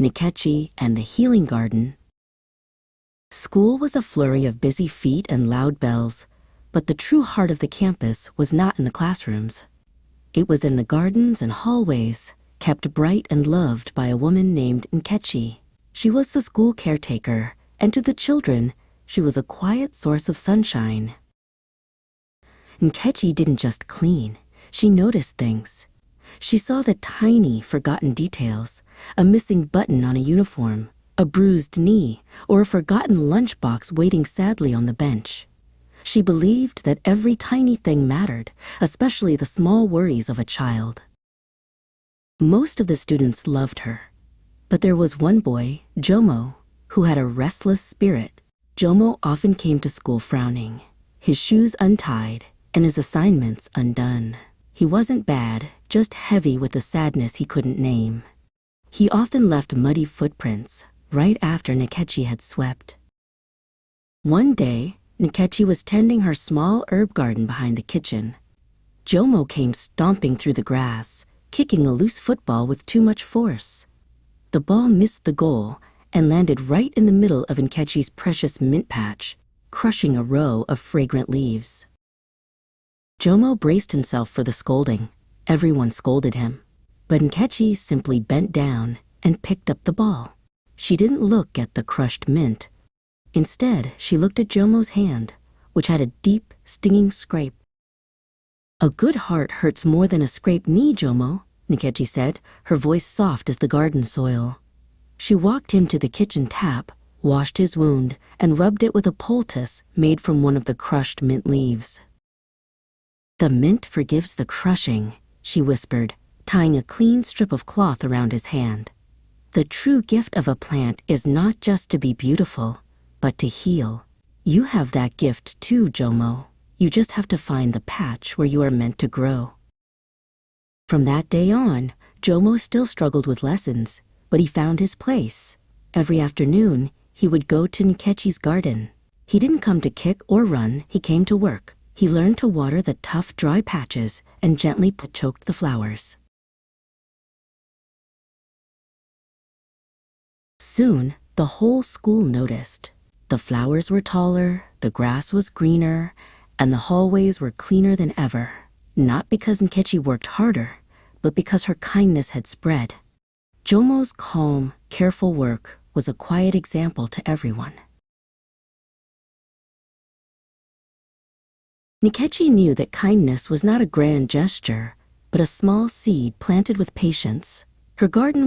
Nkechi and the Healing Garden. School was a flurry of busy feet and loud bells, but the true heart of the campus was not in the classrooms. It was in the gardens and hallways, kept bright and loved by a woman named Nkechi. She was the school caretaker, and to the children, she was a quiet source of sunshine. Nkechi didn't just clean, she noticed things. She saw the tiny, forgotten details, a missing button on a uniform, a bruised knee, or a forgotten lunchbox waiting sadly on the bench. She believed that every tiny thing mattered, especially the small worries of a child. Most of the students loved her, but there was one boy, Jomo, who had a restless spirit. Jomo often came to school frowning, his shoes untied and his assignments undone. He wasn't bad, just heavy with a sadness he couldn't name. He often left muddy footprints right after Nkechi had swept. One day, Nkechi was tending her small herb garden behind the kitchen. Jomo came stomping through the grass, kicking a loose football with too much force. The ball missed the goal and landed right in the middle of Nkechi's precious mint patch, crushing a row of fragrant leaves. Jomo braced himself for the scolding. Everyone scolded him, but Nkechi simply bent down and picked up the ball. She didn't look at the crushed mint. Instead, she looked at Jomo's hand, which had a deep, stinging scrape. "A good heart hurts more than a scraped knee, Jomo," Nkechi said, her voice soft as the garden soil. She walked him to the kitchen tap, washed his wound, and rubbed it with a poultice made from one of the crushed mint leaves. "The mint forgives the crushing," she whispered, tying a clean strip of cloth around his hand. "The true gift of a plant is not just to be beautiful, but to heal. You have that gift too, Jomo. You just have to find the patch where you are meant to grow." From that day on, Jomo still struggled with lessons, but he found his place. Every afternoon, he would go to Nkechi's garden. He didn't come to kick or run, he came to work. He learned to water the tough, dry patches and gently choked the flowers. Soon, the whole school noticed. The flowers were taller, the grass was greener, and the hallways were cleaner than ever. Not because Nkechi worked harder, but because her kindness had spread. Jomo's calm, careful work was a quiet example to everyone. Nkechi knew that kindness was not a grand gesture, but a small seed planted with patience. Her garden was